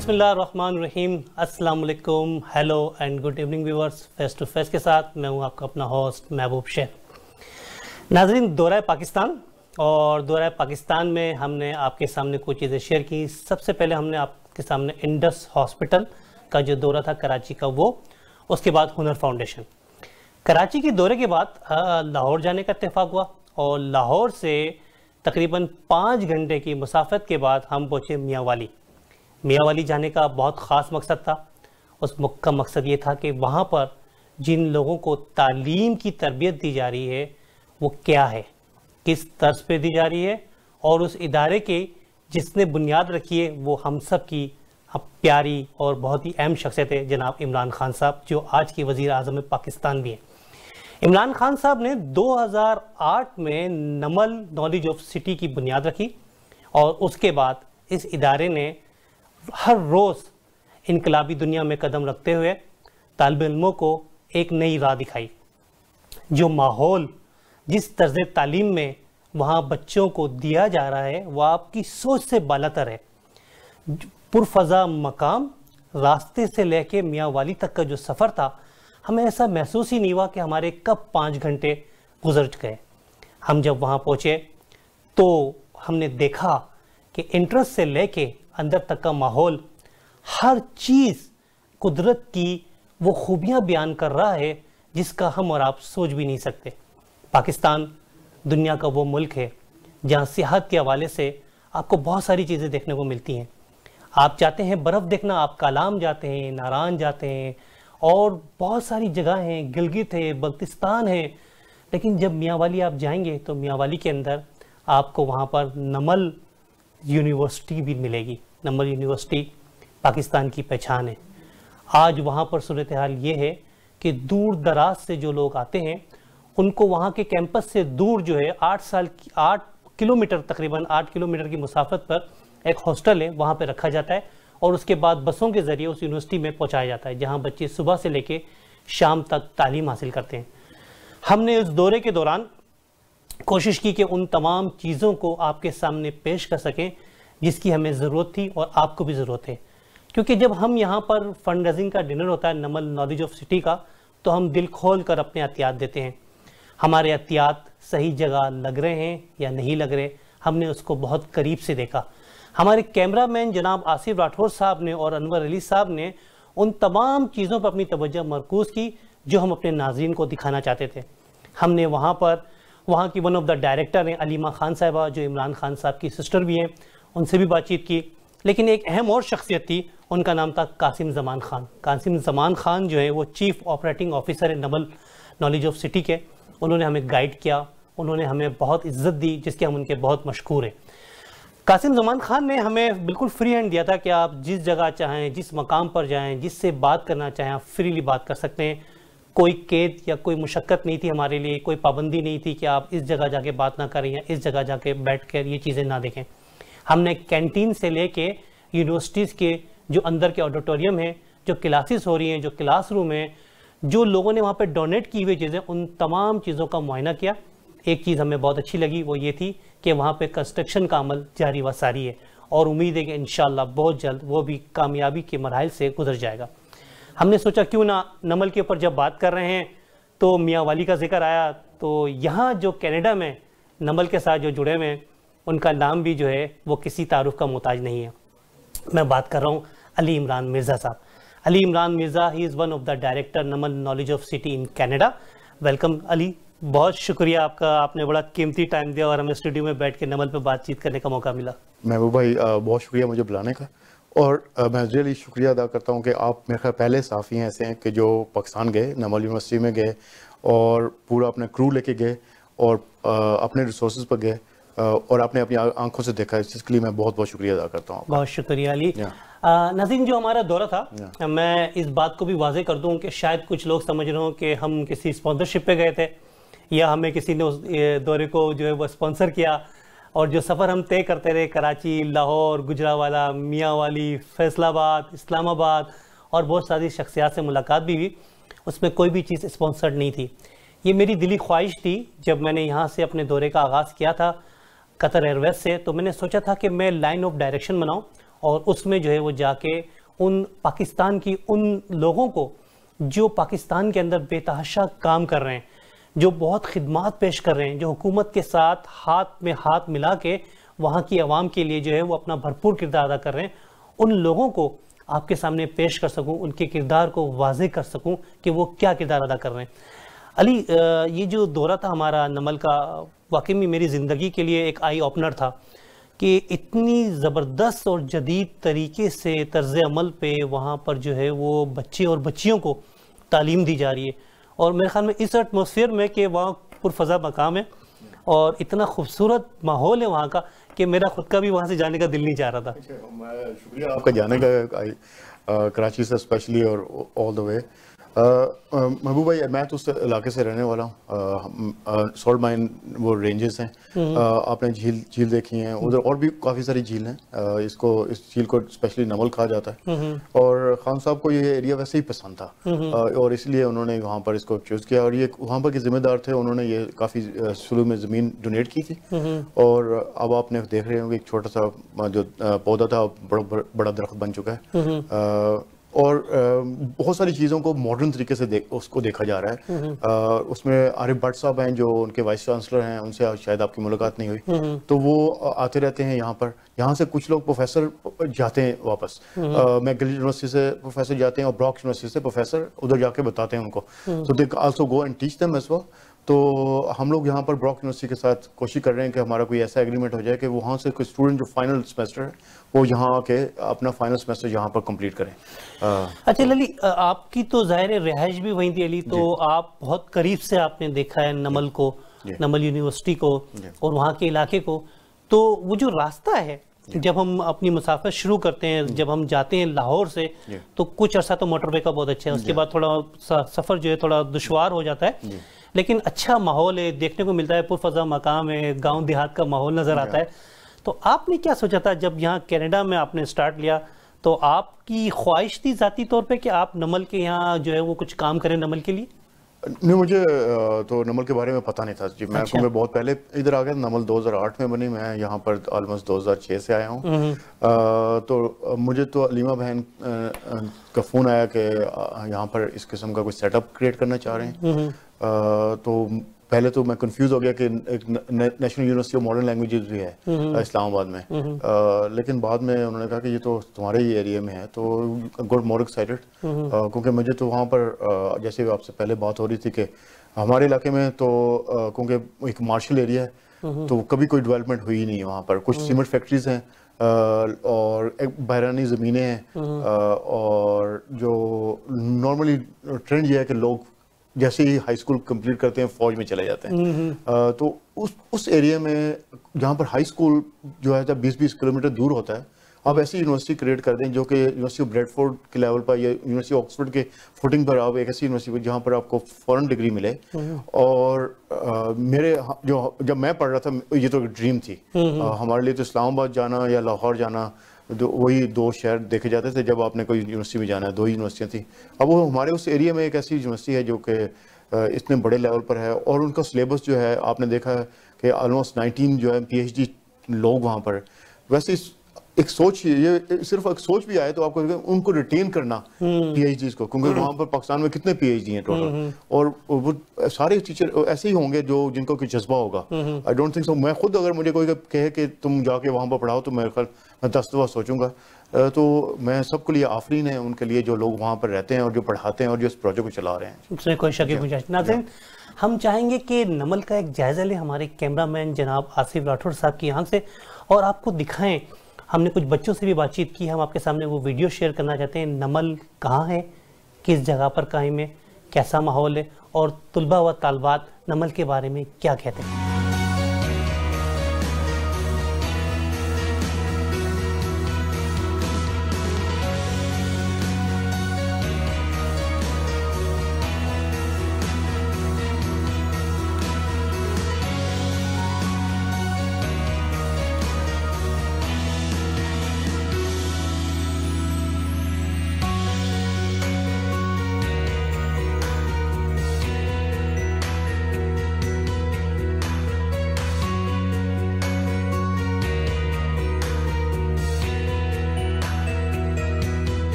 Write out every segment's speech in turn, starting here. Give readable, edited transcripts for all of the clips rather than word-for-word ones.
بسم اللہ الرحمن الرحیم. السلام علیکم, hello and good evening viewers. Face to face کے ساتھ میں ہوں آپ کا اپنا ہوسٹ محبوب شیخ. ناظرین, دورہ پاکستان اور دورہ پاکستان میں ہم نے آپ کے سامنے کچھ چیزیں شیئر کی. سب سے پہلے ہم نے آپ کے سامنے انڈس ہاسپٹل کا جو دورہ تھا کراچی کا وہ, اس کے بعد ہنر فاؤنڈیشن. کراچی کے دورے کے بعد لاہور جانے کا اتفاق ہوا اور لاہور سے تقریباً 5 گھنٹے کی مسافت کے بعد ہم پہنچے میاں والی. میاں والی جانے کا بہت خاص مقصد تھا. اس کا مقصد یہ تھا کہ وہاں پر جن لوگوں کو تعلیم کی تربیت دی جا رہی ہے وہ کیا ہے, کس طرز پہ دی جا رہی ہے, اور اس ادارے کے جس نے بنیاد رکھی ہے وہ ہم سب کی پیاری اور بہت ہی اہم شخصیت ہے جناب عمران خان صاحب, جو آج کے وزیر اعظم پاکستان بھی ہیں. عمران خان صاحب نے 2008 میں نمل نالج آف سٹی کی بنیاد رکھی اور اس کے بعد اس ادارے نے ہر روز انقلابی دنیا میں قدم رکھتے ہوئے طالب علموں کو ایک نئی راہ دکھائی. جو ماحول, جس طرز تعلیم میں وہاں بچوں کو دیا جا رہا ہے وہ آپ کی سوچ سے بالاتر ہے. پرفضا مقام, راستے سے لے کے میاں والی تک کا جو سفر تھا, ہمیں ایسا محسوس ہی نہیں ہوا کہ ہمارے کب 5 گھنٹے گزر گئے. ہم جب وہاں پہنچے تو ہم نے دیکھا کہ انٹرنس سے لے کے اندر تک کا ماحول, ہر چیز قدرت کی وہ خوبیاں بیان کر رہا ہے جس کا ہم اور آپ سوچ بھی نہیں سکتے. پاکستان دنیا کا وہ ملک ہے جہاں سیاحت کے حوالے سے آپ کو بہت ساری چیزیں دیکھنے کو ملتی ہیں. آپ چاہتے ہیں برف دیکھنا, آپ کالام جاتے ہیں, ناران جاتے ہیں, اور بہت ساری جگہ ہیں, گلگت ہے, بلتستان ہے. لیکن جب میاں والی آپ جائیں گے تو میاں والی کے اندر آپ کو وہاں پر نمل یونیورسٹی بھی ملے گی. نمل یونیورسٹی پاکستان کی پہچان ہے. آج وہاں پر صورتحال یہ ہے کہ دور دراز سے جو لوگ آتے ہیں ان کو وہاں کے کیمپس سے دور جو ہے 8 کلومیٹر تقریباً 8 کلومیٹر کی مسافت پر ایک ہاسٹل ہے, وہاں پہ رکھا جاتا ہے اور اس کے بعد بسوں کے ذریعے اس یونیورسٹی میں پہنچایا جاتا ہے جہاں بچے صبح سے لے کے شام تک تعلیم حاصل کرتے ہیں. ہم نے اس دورے کے دوران کوشش کی کہ ان تمام چیزوں کو آپ کے سامنے پیش کر سکیں جس کی ہمیں ضرورت تھی اور آپ کو بھی ضرورت ہے. کیونکہ جب ہم یہاں پر فنڈ ریزنگ کا ڈنر ہوتا ہے نمل نالج آف سٹی کا, تو ہم دل کھول کر اپنے احتیاط دیتے ہیں. ہمارے احتیاط صحیح جگہ لگ رہے ہیں یا نہیں لگ رہے, ہم نے اس کو بہت قریب سے دیکھا. ہمارے کیمرہ مین جناب آصف راٹھور صاحب نے اور انور علی صاحب نے ان تمام چیزوں پر اپنی توجہ مرکوز کی جو ہم اپنے ناظرین کو دکھانا چاہتے تھے. ہم نے وہاں کی ون آف دا ڈائریکٹر ہیں علیمہ خان صاحبہ, جو عمران خان صاحب کی سسٹر بھی ہیں, ان سے بھی بات چیت کی. لیکن ایک اہم اور شخصیت تھی, ان کا نام تھا قاسم زمان خان. قاسم زمان خان جو ہے وہ چیف آپریٹنگ آفیسر ہے نمل نالج آف سٹی کے. انہوں نے ہمیں گائیڈ کیا, انہوں نے ہمیں بہت عزت دی جس کے ہم ان کے بہت مشکور ہیں. قاسم زمان خان نے ہمیں بالکل فری ہینڈ دیا تھا کہ آپ جس جگہ چاہیں, جس مقام پر جائیں, جس سے بات کرنا چاہیں آپ فریلی بات کر سکتے ہیں. کوئی قید یا کوئی مشقت نہیں تھی ہمارے لیے, کوئی پابندی نہیں تھی کہ آپ اس جگہ جا کے بات نہ کریں یا اس جگہ جا کے بیٹھ کر یہ چیزیں نہ دیکھیں. ہم نے کینٹین سے لے کے یونیورسٹیز کے جو اندر کے آڈیٹوریم ہیں, جو کلاسز ہو رہی ہیں, جو کلاس روم ہیں, جو لوگوں نے وہاں پہ ڈونیٹ کی ہوئی چیزیں, ان تمام چیزوں کا معائنہ کیا. ایک چیز ہمیں بہت اچھی لگی, وہ یہ تھی کہ وہاں پہ کنسٹرکشن کا عمل جاری و ساری ہے اور امید ہے کہ انشاءاللہ بہت جلد وہ بھی کامیابی کے مراحل سے گزر جائے گا. ہم نے سوچا کیوں نہ نمل کے اوپر جب بات کر رہے ہیں تو میاں والی کا ذکر آیا, تو یہاں جو کینیڈا میں نمل کے ساتھ جو جڑے ہوئے ہیں ان کا نام بھی جو ہے وہ کسی تعارف کا محتاج نہیں ہے. میں بات کر رہا ہوں علی Imran Mirza sahib. Ali Imran Mirza, he is one of the director Namal knowledge of city in Canada. Welcome Ali, بہت شکریہ آپ کا, آپ نے بڑا قیمتی ٹائم دیا اور ہمیں اسٹوڈیو میں بیٹھ کے نمل پہ بات چیت کرنے کا موقع ملا. محبوب بھائی بہت شکریہ مجھے بلانے کا, اور میں ریئلی شکریہ ادا کرتا ہوں کہ آپ میرے خیال پہلے صحافی ہیں ایسے ہیں کہ جو پاکستان گئے, نمل یونیورسٹی میں گئے اور پورا اپنا کرو لے کے گئے اور اپنے ریسورسز پر گئے اور آپ نے اپنی آنکھوں سے دیکھا. اس کے لیے میں بہت بہت شکریہ ادا کرتا ہوں. بہت شکریہ علی. ناظرین, جو ہمارا دورہ تھا, میں اس بات کو بھی واضح کر دوں کہ شاید کچھ لوگ سمجھ رہے ہوں کہ ہم کسی اسپانسرشپ پہ گئے تھے یا ہمیں کسی نے اس دورے کو جو ہے وہ اسپانسر کیا, اور جو سفر ہم طے کرتے رہے کراچی, لاہور, گجرانوالہ, میاں والی, فیصل آباد, اسلام آباد اور بہت ساری شخصیات سے ملاقات بھی ہوئی, اس میں کوئی بھی چیز اسپانسرڈ نہیں تھی. یہ میری دلی خواہش تھی. جب میں نے یہاں سے اپنے دورے کا آغاز کیا تھا قطر ایئر ویز سے, تو میں نے سوچا تھا کہ میں لائن آف ڈائریکشن بناؤں اور اس میں جو ہے وہ جا کے ان پاکستان کی ان لوگوں کو جو پاکستان کے اندر بے تحاشا کام کر رہے ہیں, جو بہت خدمات پیش کر رہے ہیں, جو حکومت کے ساتھ ہاتھ میں ہاتھ ملا کے وہاں کی عوام کے لیے جو ہے وہ اپنا بھرپور کردار ادا کر رہے ہیں, ان لوگوں کو آپ کے سامنے پیش کر سکوں, ان کے کردار کو واضح کر سکوں کہ وہ کیا کردار ادا کر رہے ہیں. علی, یہ جو دورہ تھا ہمارا نمل کا, واقعی میں میری زندگی کے لیے ایک آئی اوپنر تھا کہ اتنی زبردست اور جدید طریقے سے طرز عمل پہ وہاں پر جو ہے وہ بچے اور بچیوں کو تعلیم دی جا رہی ہے, اور میرے خیال میں اس ایٹماسفیئر میں کہ وہاں پرفضا مقام ہے اور اتنا خوبصورت ماحول ہے وہاں کا کہ میرا خود کا بھی وہاں سے جانے کا دل نہیں چاہ رہا تھا. شکریہ آپ کا جانے کا کراچی سے اسپیشلی اور آل دا وے. محبوب بھائی, میں تو اس علاقے سے رہنے والا ہوں, سالٹ مائن وہ رینجز ہیں, آپ نے جھیل دیکھی ہیں, ادھر اور بھی کافی ساری جھیل ہیں, اس جھیل کو اسپیشلی نمل کہا جاتا ہے, اور خان صاحب کو یہ ایریا ویسے ہی پسند تھا اور اس لیے انہوں نے وہاں پر اس کو چوز کیا, اور یہ وہاں پر کے ذمہ دار تھے, انہوں نے یہ کافی شروع میں زمین ڈونیٹ کی تھی, اور اب آپ نے دیکھ رہے ہوں کہ ایک چھوٹا سا جو پودا تھا بڑا درخت بن چکا ہے, اور بہت ساری چیزوں کو ماڈرن طریقے سے اس کو دیکھا جا رہا ہے. اس میں عارف بٹ صاحب ہیں جو ان کے وائس چانسلر ہیں, ان سے شاید آپ کی ملاقات نہیں ہوئی, تو وہ آتے رہتے ہیں یہاں پر. یہاں سے کچھ لوگ پروفیسر جاتے ہیں واپس, میکگل یونیورسٹی سے پروفیسر جاتے ہیں اور براک یونیورسٹی سے پروفیسر ادھر جا کے بتاتے ہیں ان کو, تو they also go and teach them as well. تو ہم لوگ یہاں پر براک یونیورسٹی کے ساتھ کوشش کر رہے ہیں کہ ہمارا کوئی ایسا ایگریمنٹ ہو جائے کہ وہاں سے کوئی اسٹوڈنٹ جو فائنل سیمسٹر ہے وہ یہاں آ کے اپنا فائنل سیمسٹر یہاں پر کمپلیٹ کریں. اچھا علی, آپ کی تو ظاہر رہائش بھی وہیں تھی علی, تو آپ بہت قریب سے آپ نے دیکھا ہے نمل کو, نمل یونیورسٹی کو اور وہاں کے علاقے کو. تو وہ جو راستہ ہے جب ہم اپنی مسافت شروع کرتے ہیں, جب ہم جاتے ہیں لاہور سے, تو کچھ عرصہ تو موٹر وے کا بہت اچھا ہے, اس کے بعد تھوڑا سفر جو ہے تھوڑا دشوار ہو جاتا ہے, لیکن اچھا ماحول ہے, دیکھنے کو ملتا ہے, پرفضا مقام ہے, گاؤں دیہات کا ماحول نظر آتا ہے. تو آپ نے کیا سوچا تھا جب یہاں کینیڈا میں آپ نے سٹارٹ لیا, تو آپ کی خواہش تھی ذاتی طور پہ کہ آپ نمل کے یہاں جو ہے وہ کچھ کام کریں نمل کے لیے؟ نہیں, مجھے تو نمل کے بارے میں پتہ نہیں تھا جی. میں بہت پہلے ادھر آ گیا, نمل 2008 میں بنی, میں یہاں پر آلموسٹ 2006 سے آیا ہوں. تو مجھے تو علیمہ بہن کا فون آیا کہ یہاں پر اس قسم کا کوئی سیٹ اپ کریٹ کرنا چاہ رہے ہیں. تو پہلے تو میں کنفیوز ہو گیا کہ ایک national university of modern languages بھی ہے اسلام آباد میں, لیکن بعد میں انہوں نے کہا کہ یہ تو تمہارے ہی ایریا میں ہے, تو گوڈ مور ایکسائٹڈ, کیونکہ مجھے تو وہاں پر جیسے آپ سے پہلے بات ہو رہی تھی کہ ہمارے علاقے میں تو کیونکہ ایک مارشل ایریا ہے تو کبھی کوئی ڈیولپمنٹ ہوئی نہیں وہاں پر. کچھ سیمنٹ فیکٹریز ہیں اور ایک بحرانی زمینیں ہیں, اور جو نارملی ٹرینڈ یہ ہے کہ لوگ جیسے ہی ہائی اسکول کمپلیٹ کرتے ہیں فوج میں چلے جاتے ہیں. تو اس ایریا میں جہاں پر ہائی اسکول جو ہے 20-20 کلومیٹر دور ہوتا ہے, آپ ایسی یونیورسٹی کریٹ کر دیں جو کہ یونیورسٹی آف بریڈ فورڈ کے لیول پر یا یونیورسٹی آکسفورڈ کے فوٹنگ پر آپ ایک ایسی یونیورسٹی پر جہاں پر آپ کو فورن ڈگری ملے. اور میرے جب میں پڑھ رہا تھا یہ تو ایک ڈریم تھی ہمارے لیے, تو اسلام آباد جانا یا لاہور جانا وہی 2 شہر دیکھے جاتے تھے جب آپ نے کوئی یونیورسٹی میں جانا ہے. 2 ہی یونیورسٹیاں تھیں. اب وہ ہمارے اس ایریا میں ایک ایسی یونیورسٹی ہے جو کہ اتنے بڑے لیول پر ہے, اور ان کا سلیبس جو ہے آپ نے دیکھا ہے کہ آلموسٹ 19 جو ہے PhD لوگ وہاں پر. ویسے ایک سوچ, یہ صرف ایک سوچ بھی آئے تو آپ کو ان کو ریٹین کرنا PhDs کو, کیونکہ وہاں پر پاکستان میں کتنے PhD ہیں ٹوٹل, اور وہ سارے ٹیچر ایسے ہی ہوں گے جن کو کوئی جذبہ ہوگا. I don't think so. میں خود اگر مجھے کوئی کہے کہ تم جا کے وہاں پر پڑھاؤ تو میرے خیال میں 10 دفعہ سوچوں گا. تو میں سب کے لیے آفرین ہے ان کے لیے جو لوگ وہاں پر رہتے ہیں اور جو پڑھاتے ہیں اور جو اس پروجیکٹ کو چلا رہے ہیں. اس میں کوئی شک نہیں. ناظرین, ہم چاہیں گے کہ نمل کا ایک جائزہ لیں ہمارے کیمرہ مین جناب آصف راٹھوڑ صاحب کی آنکھ سے, اور آپ کو دکھائیں. ہم نے کچھ بچوں سے بھی بات چیت کی, ہم آپ کے سامنے وہ ویڈیو شیئر کرنا چاہتے ہیں. نمل کہاں ہے, کس جگہ پر قائم ہے, کیسا ماحول ہے, اور طلبہ و طالبات نمل کے بارے میں کیا کہتے ہیں.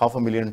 500,000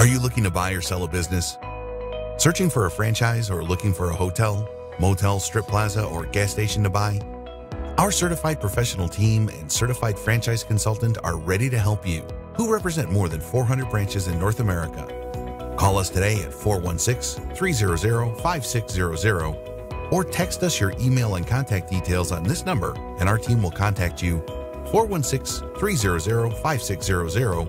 Are you looking to buy or sell a business? Searching for a franchise or looking for a hotel, motel, strip plaza, or gas station to buy? Our certified professional team and certified franchise consultant are ready to help you, who represent more than 400 branches in North America. Call us today at 416-300-5600 or text us your email and contact details on this number and our team will contact you. 416-300-5600.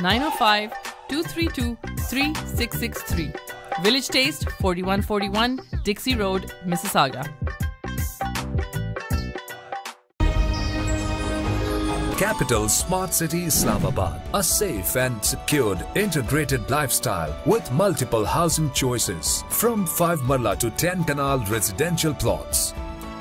905-232-3663। Village Taste, 4141 Dixie Road, Mississauga. Capital Smart City Islamabad, a safe and secured integrated lifestyle with multiple housing choices from 5 marla to 10 canal residential plots,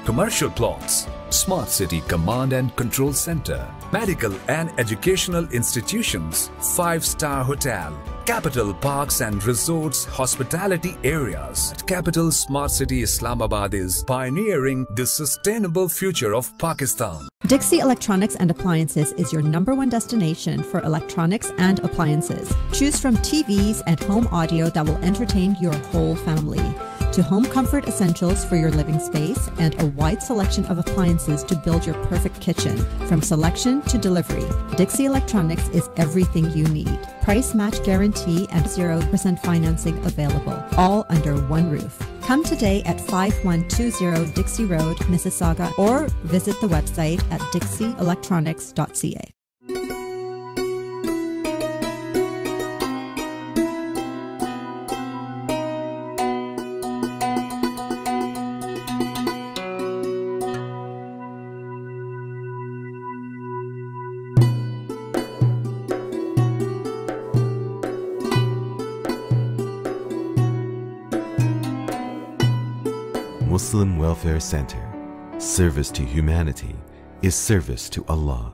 commercial plots, Smart City Command and Control Center, medical and educational institutions, 5-star hotel, Capital Parks and Resorts, hospitality areas. Capital Smart City Islamabad is pioneering the sustainable future of Pakistan. Dixie Electronics and Appliances is your #1 destination for electronics and appliances. Choose from TVs and home audio that will entertain your whole family, to home comfort essentials for your living space, and a wide selection of appliances to build your perfect kitchen. From selection to delivery, Dixie Electronics is everything you need. Price match guarantee and 0% financing available, all under one roof. Come today at 5120 Dixie Road, Mississauga, or visit the website at dixieelectronics.ca. Muslim Welfare Center. Service to humanity is service to Allah.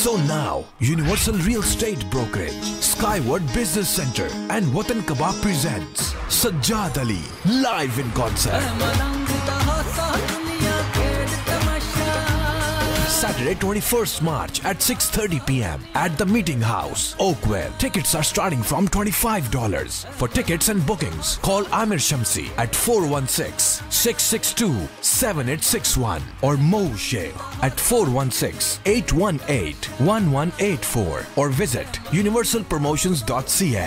So now, Universal Real Estate Brokerage, Skyward Business Center and Watan Kebab presents Sajjad Ali live in concert. Saturday 21st March at 6:30 p.m. at the Meeting House, Oakwell. Tickets are starting from $25. For tickets and bookings, call Amir Shamsi at 416-662-7861 or Mo Sheikh at 416-818-1184 or visit universalpromotions.ca.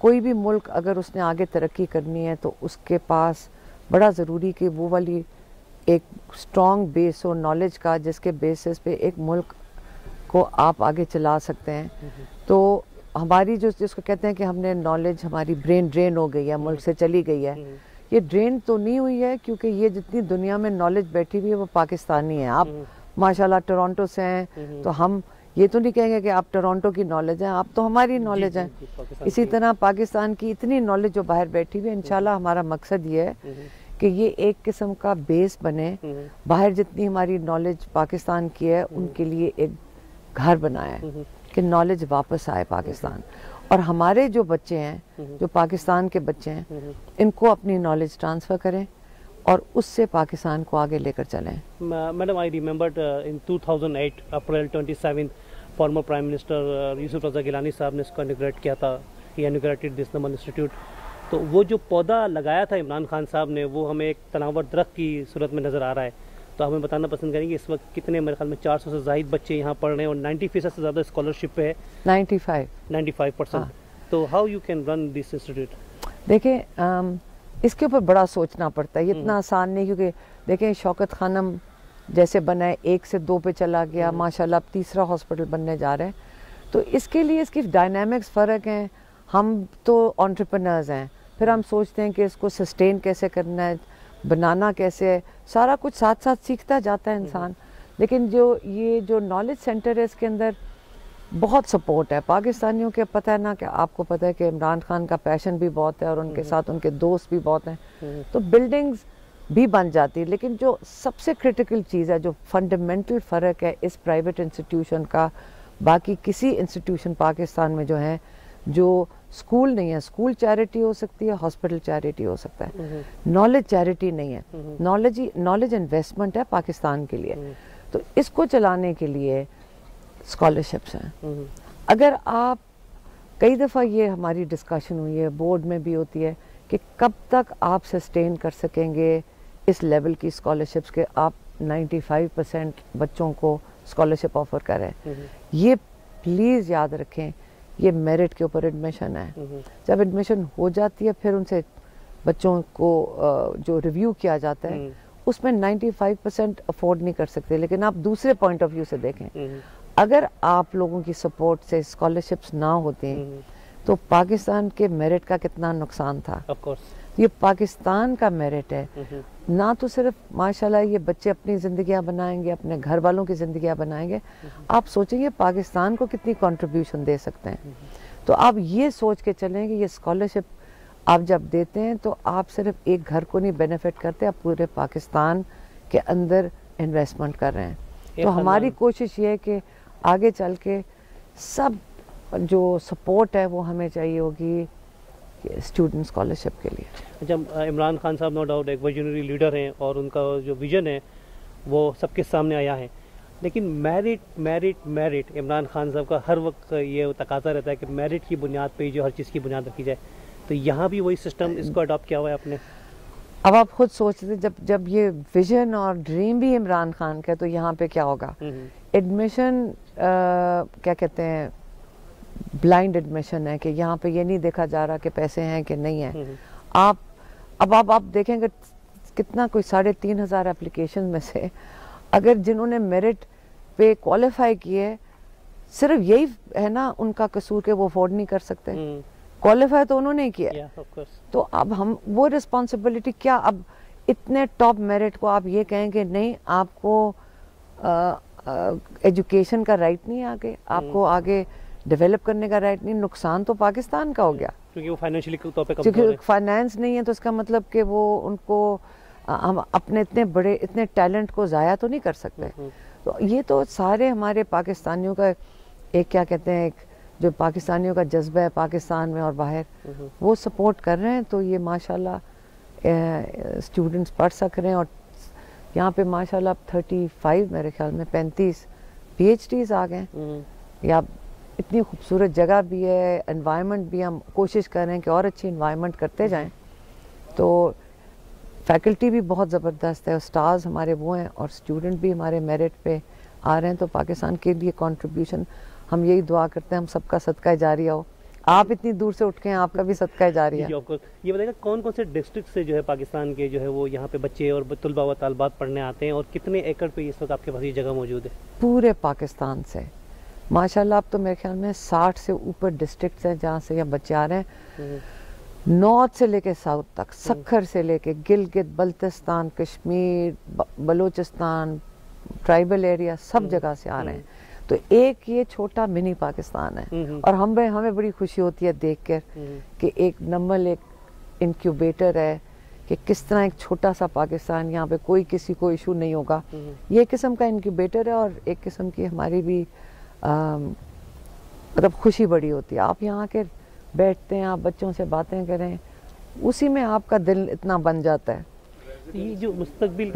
کوئی بھی ملک اگر اس نے آگے ترقی کرنی ہے تو اس کے پاس بڑا ضروری کہ وہ والی ایک اسٹرانگ بیس ہو نالج کا، جس کے بیسس پہ ایک ملک کو آپ آگے چلا سکتے ہیں. تو ہماری جس کو کہتے ہیں کہ ہم نے نالج، ہماری برین ڈرین ہو گئی ہے، ملک سے چلی گئی ہے. یہ ڈرین تو نہیں ہوئی ہے، کیونکہ یہ جتنی دنیا میں نالج بیٹھی ہوئی ہے وہ پاکستانی ہے. آپ ماشاءاللہ ٹورانٹو سے ہیں تو ہم یہ تو نہیں کہیں گے کہ آپ ٹورانٹو کی نالج ہیں، آپ تو ہماری نالج ہیں. اسی طرح پاکستان کی اتنی نالج جو باہر بیٹھی ہوئی ہے، انشاءاللہ ہمارا مقصد یہ ہے کہ یہ ایک قسم کا بیس بنے. باہر جتنی ہماری نالج پاکستان کی ہے ان کے لیے ایک گھر بنایا ہے کہ نالج واپس آئے پاکستان. اور ہمارے جو بچے ہیں، جو پاکستان کے بچے ہیں، ان کو اپنی نالج ٹرانسفر کریں اور اس سے پاکستان کو آگے لے کر چلیں. میڈم آئی ریممبرڈ ان 2008 اپریل 27 فارمر پرائم منسٹر یوسف رضا گیلانی صاحب نے اس کو انیگریٹ کیا تھا. ہی انیگریٹڈ دس نمل انسٹیٹیوٹ. تو وہ جو پودا لگایا تھا عمران خان صاحب نے، وہ ہمیں ایک تناور درخت کی صورت میں نظر آ رہا ہے. تو ہمیں بتانا پسند کریں گے اس وقت کتنے، میرے خیال میں 400 سے زائد بچے یہاں پڑھ رہے ہیں اور 90% سے زیادہ اسکالرشپ پہ ہے. 95%. تو how you can run this institute? دیکھیں اس کے اوپر بڑا سوچنا پڑتا ہے. یہ اتنا آسان نہیں، کیونکہ دیکھیں شوکت خانم جیسے بنا ہے 1 سے 2 پہ چلا گیا، ماشاءاللہ اب 3را ہاسپٹل بننے جا رہے ہیں. تو اس کے لیے اس کی ڈائنامکس فرق ہیں. ہم تو انٹرپرنرز ہیں، پھر ہم سوچتے ہیں کہ اس کو سسٹین کیسے کرنا ہے، بنانا کیسے ہے، سارا کچھ ساتھ ساتھ سیکھتا جاتا ہے انسان. لیکن یہ جو نالج سینٹر ہے اس کے اندر بہت سپورٹ ہے پاکستانیوں کے. پتہ ہے نا کہ آپ کو پتہ ہے کہ عمران خان کا پیشن بھی بہت ہے اور ان کے ساتھ ان کے دوست بھی بہت ہیں. تو بلڈنگز بھی بن جاتی. لیکن جو سب سے کرٹیکل چیز ہے، جو فنڈامنٹل فرق ہے اس پرائیویٹ انسٹیٹیوشن کا باقی کسی انسٹیٹیوشن پاکستان میں جو ہے، جو اسکول نہیں ہے. اسکول چیریٹی ہو سکتی ہے، ہاسپٹل چیریٹی ہو سکتا ہے، نالج چیریٹی نہیں ہے. نالج انویسٹمنٹ ہے پاکستان کے لیے. تو اس کو چلانے کے لیے اسکالرشپس ہیں. اگر آپ کئی دفعہ یہ ہماری ڈسکشن ہوئی ہے، بورڈ میں بھی ہوتی ہے، کہ کب تک آپ سسٹین کر سکیں گے اس لیول کی اسکالرشپس کے آپ 95% بچوں کو اسکالرشپ آفر کریں. یہ پلیز یاد رکھیں، یہ میرٹ کے اوپر ایڈمیشن ہے. جب ایڈمیشن ہو جاتی ہے پھر ان سے بچوں کو جو ریویو کیا جاتا ہے اس میں 95% افورڈ نہیں کر سکتے. لیکن آپ دوسرے پوائنٹ آف ویو سے دیکھیں، اگر آپ لوگوں کی سپورٹ سے اسکالرشپس نہ ہوتے تو پاکستان کے میرٹ کا کتنا نقصان تھا. یہ پاکستان کا میرٹ ہے. نہ تو صرف ماشاءاللہ یہ بچے اپنی زندگیاں بنائیں گے، اپنے گھر والوں کی زندگیاں بنائیں گے، آپ سوچیں گے پاکستان کو کتنی کنٹریبیوشن دے سکتے ہیں. تو آپ یہ سوچ کے چلیں کہ یہ اسکالرشپ آپ جب دیتے ہیں تو آپ صرف ایک گھر کو نہیں بینیفٹ کرتے، آپ پورے پاکستان کے اندر انویسٹمنٹ کر رہے ہیں. تو ہماری کوشش یہ ہے کہ آگے چل کے سب جو سپورٹ ہے وہ ہمیں چاہیے ہوگی اسٹوڈنٹ اسکالرشپ کے لیے. اچھا، عمران خان صاحب نو ڈاؤٹ ایک ویژنری لیڈر ہیں اور ان کا جو ویژن ہے وہ سب کے سامنے آیا ہے. لیکن میرٹ عمران خان صاحب کا ہر وقت یہ تقاضا رہتا ہے کہ میرٹ کی بنیاد پہ جو ہر چیز کی بنیاد رکھی جائے. تو یہاں بھی وہی سسٹم اس کو اڈاپٹ کیا ہوا ہے آپ نے؟ اب آپ خود سوچتے جب یہ ویژن اور ڈریم بھی عمران خان کا ہے تو یہاں پہ کیا ہوگا؟ ایڈمیشن کیا کہتے ہیں، بلائنڈ ایڈمیشن ہے کہ یہاں پہ یہ نہیں دیکھا جا رہا کہ پیسے ہیں کہ نہیں ہیں. آپ دیکھیں گے کتنا کوئی 3,500 اپلیکیشن میں سے اگر جنہوں نے میرٹ پہ کوالیفائی کیے، صرف یہی ہے نا ان کا قصور کہ وہ افورڈ نہیں کر سکتے. کوالیفائی تو انہوں نے کیا. تو اب ہم وہ رسپانسبلٹی کیا، اب اتنے ٹاپ میرٹ کو آپ یہ کہیں کہ نہیں آپ کو ایجوکیشن کا رائٹ نہیں، آگے آپ کو آگے ڈیولپ کرنے کا رائٹ نہیں. نقصان تو پاکستان کا ہو گیا کیونکہ وہ فائنینشلی طور پہ کیونکہ فائنینس نہیں ہے. تو اس کا مطلب کہ وہ ان کو ہم اپنے اتنے ٹیلنٹ کو ضائع تو نہیں کر سکتے. تو یہ تو سارے ہمارے پاکستانیوں کا ایک کیا کہتے ہیں جو پاکستانیوں کا جذبہ ہے پاکستان میں اور باہر، وہ سپورٹ کر رہے ہیں. تو یہ ماشاءاللہ اسٹوڈنٹس پڑھ سک رہے ہیں اور یہاں پہ ماشاءاللہ 35 میرے خیال میں 35 PhDs آ گئے. یا اتنی خوبصورت جگہ بھی ہے، انوائرمنٹ بھی، ہم کوشش کر رہے ہیں کہ اور اچھی انوائرمنٹ کرتے جائیں. تو فیکلٹی بھی بہت زبردست ہے، اسٹارز ہمارے وہ ہیں اور اسٹوڈنٹ بھی ہمارے میرٹ پہ آ رہے ہیں. تو پاکستان کے لیے کنٹریبیوشن ہم یہی دعا کرتے ہیں ہم سب کا صدقہ جاریہ ہو آپ اتنی دور سے اٹھ کے ہیں, آپ کا بھی صدقہ جاری ہے. یہ بتائیے کون کون سے ڈسٹرکٹ سے جو ہے پاکستان کے جو ہے وہ یہاں پہ بچے اور طلباء و طالبات پڑھنے آتے ہیں, اور کتنے ایکڑ پہ اس وقت آپ کے پاس یہ جگہ موجود ہے؟ پورے پاکستان سے ماشاءاللہ اب تو میرے خیال میں 60 سے اوپر ڈسٹرکٹس ہیں جہاں سے یہ بچے آ رہے ہیں, نارتھ سے لے کے ساؤتھ تک, سکھر سے لے کے گلگت بلتستان, کشمیر, بلوچستان, ٹرائبل ایریا, سب جگہ سے آ رہے ہیں. تو ایک یہ چھوٹا منی پاکستان ہے, اور ہمیں بڑی خوشی ہوتی ہے دیکھ کر کہ ایک نمل ایک انکیوبیٹر ہے, کہ کس طرح ایک چھوٹا سا پاکستان, یہاں پہ کوئی کسی کو ایشو نہیں ہوگا. یہ قسم کا انکیوبیٹر ہے, اور ایک قسم کی ہماری بھی مطلب خوشی بڑی ہوتی ہے. آپ یہاں کے بیٹھتے ہیں, آپ بچوں سے باتیں کریں, اسی میں آپ کا دل اتنا بن جاتا ہے. یہ جو مستقبل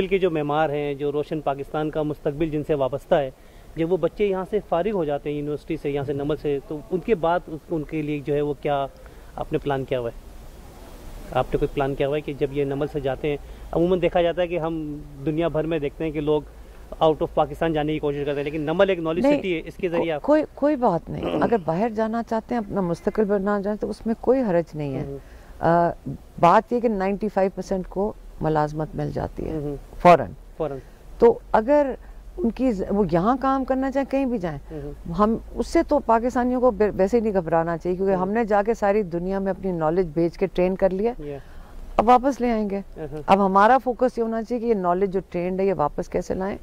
کے جو معمار ہیں, جو روشن پاکستان کا مستقبل جن سے وابستہ ہے, جب وہ بچے یہاں سے فارغ ہو جاتے ہیں یونیورسٹی سے, یہاں سے نمل سے, تو ان کے بعد ان کے لیے جو ہے وہ کیا آپ نے پلان کیا ہوا ہے؟ آپ نے کوئی پلان کیا ہوا ہے کہ جب یہ نمل سے جاتے ہیں, عموماً دیکھا جاتا ہے کہ ہم دنیا بھر میں دیکھتے ہیں کہ لوگ آؤٹ آف پاکستان جانے کی کوشش کرتے ہیں, لیکن نمل ایک نالج سٹی ہے, اس کے ذریعے کوئی بات نہیں. اگر باہر جانا چاہتے ہیں, اپنا مستقل بنانا چاہتے ہیں, تو اس میں کوئی حرج نہیں ہے. بات یہ کہ 95% کو ملازمت مل جاتی ہے فوراً. تو اگر ان کی وہ یہاں کام کرنا چاہیں, کہیں بھی جائیں, ہم اس سے تو پاکستانیوں کو ویسے ہی نہیں گھبرانا چاہیے, کیونکہ ہم نے جا کے ساری دنیا میں اپنی نالج بھیج کے ٹرین کر لیا, اب واپس لے آئیں گے. اب ہمارا فوکس یہ ہونا چاہیے کہ یہ نالج جو ٹرینڈ ہے یہ واپس کیسے لائیں,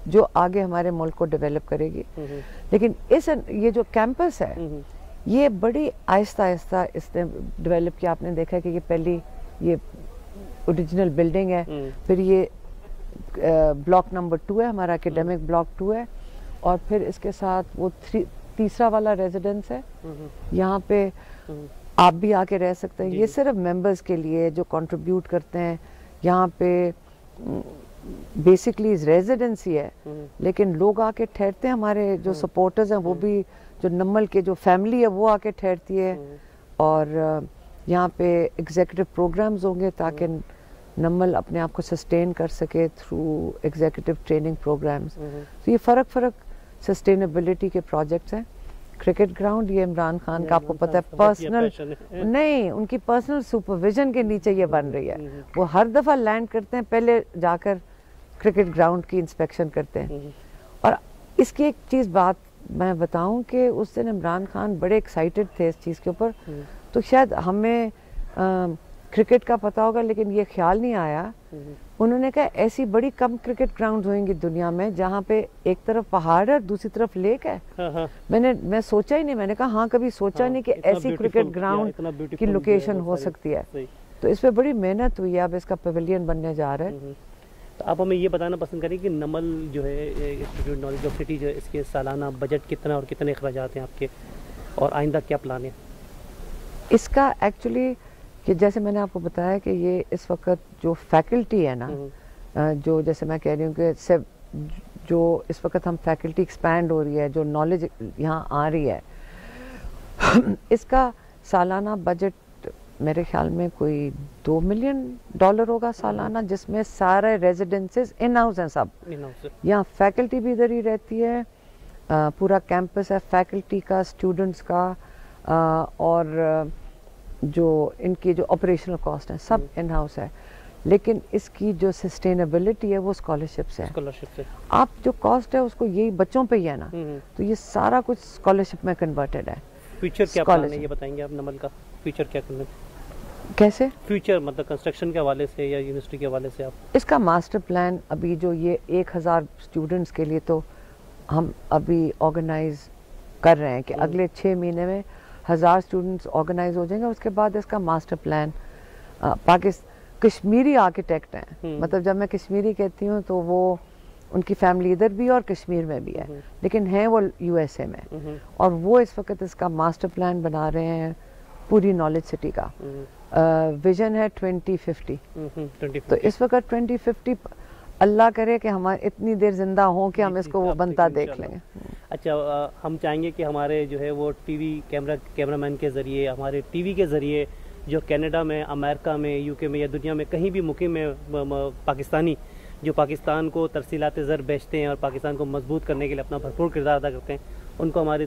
جو آگے ہمارے ملک کو ڈیولپ کرے گی. لیکن یہ جو کیمپس ہے یہ بڑی آہستہ آہستہ اس نے ڈیولپ کیا. آپ نے دیکھا کہ یہ پہلی یہ اوریجنل بلڈنگ ہے, پھر یہ بلاک نمبر 2 ہے, ہمارا اکیڈیمک بلاک 2 ہے, اور پھر اس کے ساتھ وہ تیسرا والا ریزیڈنس ہے. یہاں پہ آپ بھی آ کے رہ سکتے ہیں. یہ صرف ممبرز کے لیے جو کنٹریبیوٹ کرتے ہیں. یہاں پہ بیسکلی ریزیڈنسی ہے, لیکن لوگ آ کے ٹھہرتے ہیں. ہمارے جو سپورٹرز ہیں وہ بھی, جو نمل کے جو فیملی ہے وہ آ کے ٹھہرتی ہے, اور یہاں پہ ایگزیکٹو پروگرامز ہوں گے تاکہ نمل اپنے آپ کو سسٹین کر سکے تھرو ایگزیکٹو ٹریننگ پروگرامز. تو یہ فرق سسٹینیبلٹی کے پروجیکٹس ہیں. کرکٹ گراؤنڈ یہ عمران خان کا آپ کو پتہ ہے پرسنل نہیں, ان کی پرسنل سپرویژن کے نیچے یہ بن رہی ہے. وہ ہر دفعہ لینڈ کرتے ہیں, پہلے جا کر کرکٹ گراؤنڈ کی انسپیکشن کرتے ہیں. اور اس کی ایک چیز بات میں بتاؤں کہ اس دن عمران خان بڑے ایکسائٹڈ تھے اس چیز کے اوپر. تو شاید ہمیں کرکٹ کا پتا ہوگا, لیکن یہ خیال نہیں آیا. انہوں نے کہا ایسی بڑی کم کرکٹ گراؤنڈ ہوئیں گی دنیا میں جہاں پہ ایک طرف پہاڑ ہے اور دوسری طرف لیک ہے. میں سوچا ہی نہیں, میں نے کہا ہاں کبھی سوچا نہیں کہ ایسی کرکٹ گراؤنڈ کی لوکیشن ہو سکتی ہے. تو اس پہ بڑی محنت ہوئی ہے, اب اس کا پیویلین بننے جا رہا ہے. تو آپ ہمیں یہ بتانا پسند کریں کہ نمل جو ہے انسٹیٹیوٹ نالج آف سٹی جو ہے, اس کے سالانہ بجٹ کتنا اور کتنے اخراجات ہیں آپ کے, اور آئندہ کیا پلان ہے اس کا؟ ایکچولی کہ جیسے میں نے آپ کو بتایا کہ یہ اس وقت جو فیکلٹی ہے نا, جو جیسے میں کہہ رہی ہوں کہ جو اس وقت ہم فیکلٹی ایکسپینڈ ہو رہی ہے, جو نالج یہاں آ رہی ہے, اس کا سالانہ بجٹ میرے خیال میں کوئی $2 ملین ہوگا سالانہ, جس میں سارے ریزیڈنسز ان ہاؤس ہیں سب. یہاں فیکلٹی بھی ادھر ہی رہتی ہے, پورا کیمپس ہے فیکلٹی کا, اسٹوڈنٹس کا, اور جو ان کی جو آپریشنل کاسٹ ہیں سب ان ہاؤس ہے. لیکن اس کی جو سسٹینیبلٹی ہے وہ اسکالرشپ سے. آپ جو کاسٹ ہے اس کو یہی بچوں پہ ہی ہے نا, تو یہ سارا کچھ اسکالرشپ میں کنورٹڈ ہے. فیوچر کیا پلان ہے یہ بتائیں گے آپ نمل کا؟ فیوچر کیا کرنا ہے؟ کیسے فیوچر مطلب کنسٹرکشن کے حوالے سے یا یونیورسٹی کے حوالے سے آپ؟ اس کا ماسٹر پلان ابھی جو یہ 1000 اسٹوڈنٹس کے لیے تو ہم ابھی آرگنائز کر رہے ہیں کہ اگلے 6 مہینے میں 1000 اسٹوڈنٹس آرگنائز ہو جائیں گے. اس کے بعد اس کا ماسٹر پلان کشمیری آرکیٹیکٹ ہیں, مطلب جب میں کشمیری کہتی ہوں تو وہ ان کی فیملی ادھر بھی اور کشمیر میں بھی ہے, لیکن ہیں وہ USA میں, اور وہ اس وقت اس کا ماسٹر پلان بنا رہے ہیں پوری نالج سٹی کا. ویژن ہے 2050. تو اس وقت 2050 اللہ کرے کہ ہم اتنی دیر زندہ ہوں کہ ہم اس کو وہ بنتا دیکھ لیں. اچھا, ہم چاہیں گے کہ ہمارے جو ہے وہ ٹی وی کیمرہ مین کے ذریعے, ہمارے ٹی وی کے ذریعے جو کینیڈا میں, امریکہ میں, UK میں یا دنیا میں کہیں بھی مقیم ہے پاکستانی جو پاکستان کو ترسیلات زر بیچتے ہیں اور پاکستان کو مضبوط کرنے کے لیے اپنا بھرپور کردار ادا کرتے ہیں, ان کو ہمارے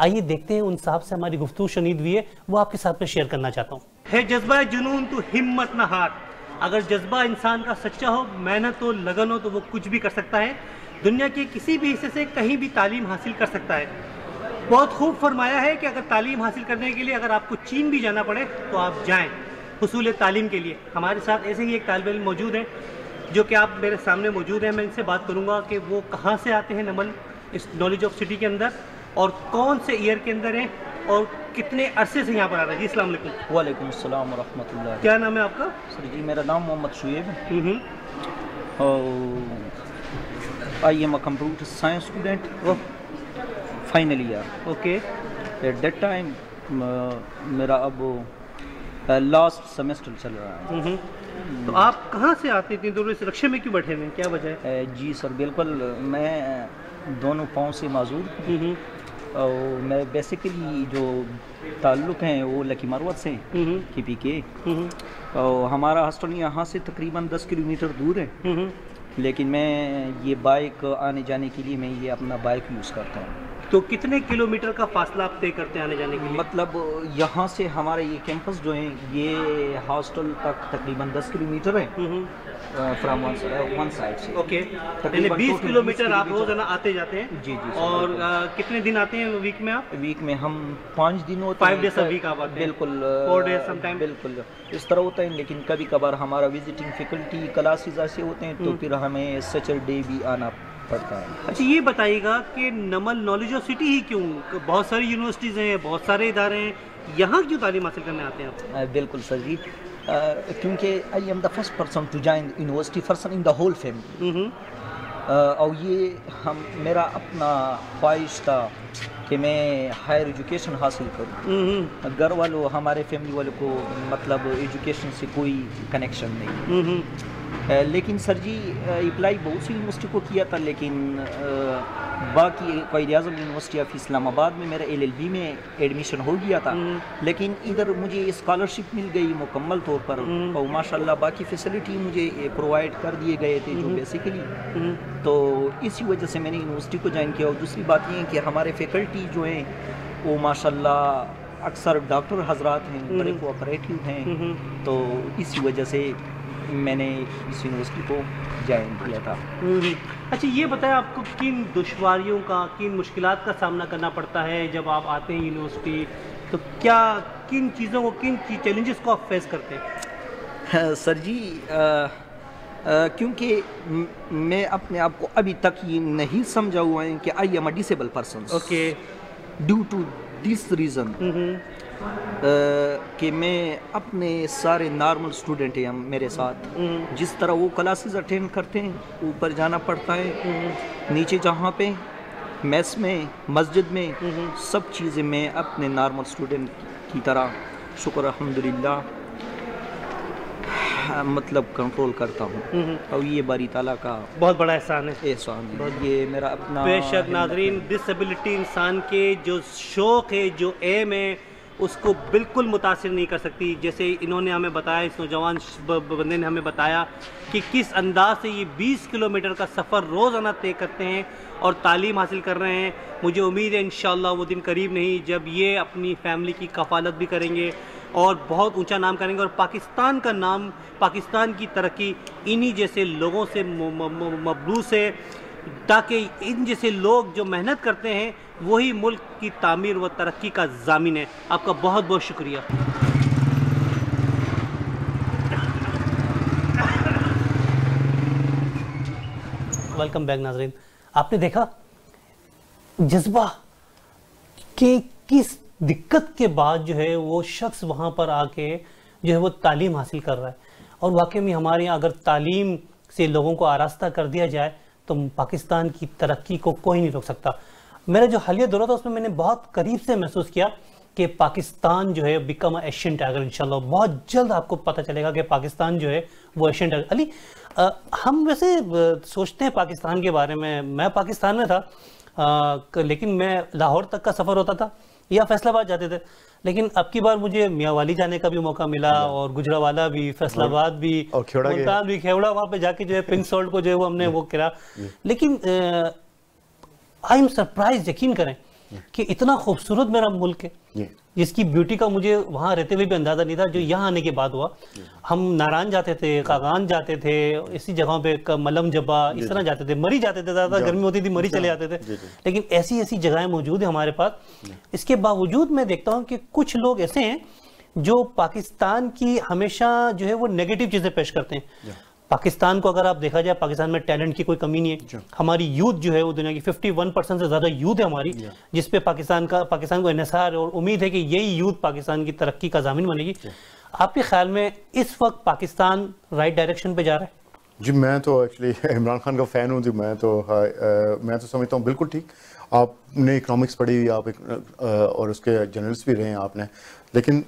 آئیے دیکھتے ہیں ان صاحب سے ہماری گفتگو شنید ہوئی ہے, وہ آپ کے ساتھ میں شیئر کرنا چاہتا ہوں. ہے جذبہ جنون تو ہمت نہ ہار. اگر جذبہ انسان کا سچا ہو, محنت ہو, لگن ہو, تو وہ کچھ بھی کر سکتا ہے. دنیا کے کسی بھی حصے سے کہیں بھی تعلیم حاصل کر سکتا ہے. بہت خوب فرمایا ہے کہ اگر تعلیم حاصل کرنے کے لیے اگر آپ کو چین بھی جانا پڑے تو آپ جائیں حصول تعلیم کے لیے. ہمارے ساتھ ایسے ہی ایک طالب علم موجود ہیں جو کہ آپ میرے سامنے موجود ہیں. میں ان سے بات کروں گا کہ وہ کہاں سے آتے ہیں نمل اس نالج آف سٹی کے اندر, اور کون سے ایئر کے اندر ہیں, اور کتنے عرصے سے یہاں پر آ رہے ہیں. جی السلام علیکم. وعلیکم السلام ورحمۃ اللہ. کیا نام ہے آپ کا؟ سر جی میرا نام محمد شعیب ہے. I am a computer science student final year. Okay. At that time میرا اب لاسٹ سیمسٹر چل رہا ہے. تو آپ کہاں سے آتے تھے؟ تو اس رکشے میں کیوں بیٹھے ہوئے ہیں, کیا وجہ ہے؟ جی سر بالکل, میں دونوں پاؤں سے معذور ہوں. اور میں بیسیکلی جو تعلق ہیں وہ لکی مروت سے کی پی کے. اور ہمارا ہاسٹل یہاں سے تقریباً 10 کلومیٹر دور ہے, لیکن میں یہ بائک آنے جانے کے لیے میں یہ اپنا بائک یوز کرتا ہوں. تو کتنے کلومیٹر کا فاصلہ آپ طے کرتے ہیں آنے جانے کے لیے؟ مطلب یہاں سے ہمارے یہ کیمپس جو ہیں یہ ہاسٹل تک تقریباً 10 کلومیٹر ہے فرام ون سائڈ سے. اوکے, یعنی 20 کلومیٹر آپ روزانہ آتے جاتے ہیں. جی جی. اور کتنے دن آتے ہیں ویک میں آپ؟ ویک میں ہم 5 دن ہوتے ہیں. 5 days a week آپ آتے ہیں؟ بالکل. 4 days سم ٹائم. بالکل اس طرح ہوتا ہے, لیکن کبھی کبھار ہمارا وزٹنگ فیکلٹی کلاسز ایسے ہوتے ہیں تو پھر ہمیں سیٹرڈے بھی آنا پڑتا ہے. اچھا یہ بتائیے گا کہ نمل نالج آف سٹی ہی کیوں؟ بہت ساری یونیورسٹیز ہیں, بہت سارے ادارے ہیں, یہاں کیوں تعلیم حاصل کرنے آتے ہیں آپ؟ بالکل سر جی, کیونکہ I am the first person to join university person in the whole family. اور یہ میرا اپنا خواہش تھا کہ میں ہائر ایجوکیشن حاصل کروں. گھر والوں ہمارے فیملی والوں کو مطلب ایجوکیشن سے کوئی کنیکشن نہیں. لیکن سر جی اپلائی بہت سی یونیورسٹی کو کیا تھا, لیکن باقی قائد اعظم یونیورسٹی آف اسلام آباد میں میرا LLB میں ایڈمیشن ہو گیا تھا, لیکن ادھر مجھے اسکالرشپ مل گئی مکمل طور پر, اور ماشاء اللہ باقی فیسلٹی مجھے پرووائڈ کر دیے گئے تھے جو بیسیکلی. تو اسی وجہ سے میں نے یونیورسٹی کو جوائن کیا. اور دوسری بات یہ ہے کہ ہمارے فیکلٹی جو ہیں وہ ماشاء اللہ اکثر ڈاکٹر حضرات ہیں, بڑے کوآپریٹیو ہیں, تو اسی وجہ سے میں نے اس یونیورسٹی کو جوائن کیا تھا. اچھا یہ بتائیں آپ کو کن دشواریوں کا, کن مشکلات کا سامنا کرنا پڑتا ہے جب آپ آتے ہیں یونیورسٹی؟ تو کیا کن چیزوں کو, کن چیلنجز کو آپ فیس کرتے ہیں؟ سر جی کیونکہ میں اپنے آپ کو ابھی تک یہ نہیں سمجھا ہوا ہے کہ I am a disable person. Okay. Due to this reason کہ میں اپنے سارے نارمل اسٹوڈنٹ ہیں میرے ساتھ, جس طرح وہ کلاسز اٹینڈ کرتے ہیں اوپر جانا پڑتا ہے, نیچے جہاں پہ میس میں مسجد میں سب چیزیں میں اپنے نارمل اسٹوڈنٹ کی طرح شکر الحمدللہ مطلب کنٹرول کرتا ہوں. اور یہ باری تعالیٰ کا بہت بڑا احسان ہے. یہ میرا اپنا. بے شک ناظرین, ڈسیبلٹی انسان کے جو شوق ہے, جو ایم ہے, اس کو بالکل متاثر نہیں کر سکتی. جیسے انہوں نے ہمیں بتایا, اس نوجوان بندے نے ہمیں بتایا کہ کس انداز سے یہ 20 کلومیٹر کا سفر روزانہ طے کرتے ہیں اور تعلیم حاصل کر رہے ہیں. مجھے امید ہے انشاءاللہ وہ دن قریب نہیں جب یہ اپنی فیملی کی کفالت بھی کریں گے اور بہت اونچا نام کریں گے, اور پاکستان کا نام, پاکستان کی ترقی انہی جیسے لوگوں سے مبعوث ہے, تاکہ ان جیسے لوگ جو محنت کرتے ہیں وہی ملک کی تعمیر و ترقی کا ضامن ہے. آپ کا بہت بہت شکریہ. ویلکم بیک ناظرین. آپ نے دیکھا جذبہ کہ کس دقت کے بعد جو ہے وہ شخص وہاں پر آ کے جو ہے وہ تعلیم حاصل کر رہا ہے, اور واقعی میں ہمارے یہاں اگر تعلیم سے لوگوں کو آراستہ کر دیا جائے تو پاکستان کی ترقی کو کوئی نہیں روک سکتا. میرا جو حالیہ دورہ تھا اس میں نے بہت قریب سے محسوس کیا کہ پاکستان جو ہے بیکم ایشین ٹائگر. انشاءاللہ بہت جلد آپ کو پتہ چلے گا کہ پاکستان جو ہے وہ ایشین ٹائگر. علی, ہم ویسے سوچتے ہیں پاکستان کے بارے میں پاکستان میں تھا لیکن میں لاہور تک کا سفر ہوتا تھا یا فیصل آباد جاتے تھے, لیکن اب کی بار مجھے میاں والی جانے کا بھی موقع ملا, اور گجرانوالہ بھی, فیصل آباد بھی, ملتان بھی, کھیوڑا, وہاں پہ جا کے جو ہے پنک سالٹ کو جو ہے وہ ہم نے وہ کرا. لیکن آئی ایم سرپرائز, یقین کریں کہ اتنا خوبصورت میرا ملک ہے جس کی بیوٹی کا مجھے وہاں رہتے ہوئے بھی اندازہ نہیں تھا، جو یہاں آنے کے بعد ہوا. ہم ناران جاتے تھے، قاغان جاتے تھے، اسی جگہوں پہ ملم جبا اس طرح جاتے تھے، مری جاتے تھے، زیادہ گرمی ہوتی تھی مری چلے جاتے تھے. لیکن ایسی جگہیں موجود ہیں ہمارے پاس. اس کے باوجود میں دیکھتا ہوں کہ کچھ لوگ ایسے ہیں جو پاکستان کی ہمیشہ جو ہے وہ نیگیٹو چیزیں پیش کرتے ہیں. پاکستان کو اگر آپ دیکھا جائے، پاکستان میں ٹیلنٹ کی کوئی کمی نہیں ہے. ہماری یوتھ جو ہے وہ دنیا کی 51% سے زیادہ یوتھ ہے ہماری، جس پہ پاکستان کو انحصار اور امید ہے کہ یہی یوتھ پاکستان کی ترقی کا ضامن بنے گی. آپ کے خیال میں اس وقت پاکستان رائٹ ڈائریکشن پہ جا رہا ہے؟ جی میں تو ایکچولی عمران خان کا فین ہوں. جی میں تو سمجھتا ہوں بالکل ٹھیک. آپ نے اکنامکس پڑھی ہوئی، آپ اور اس کے جرنلسٹ بھی رہے ہیں آپ نے، لیکن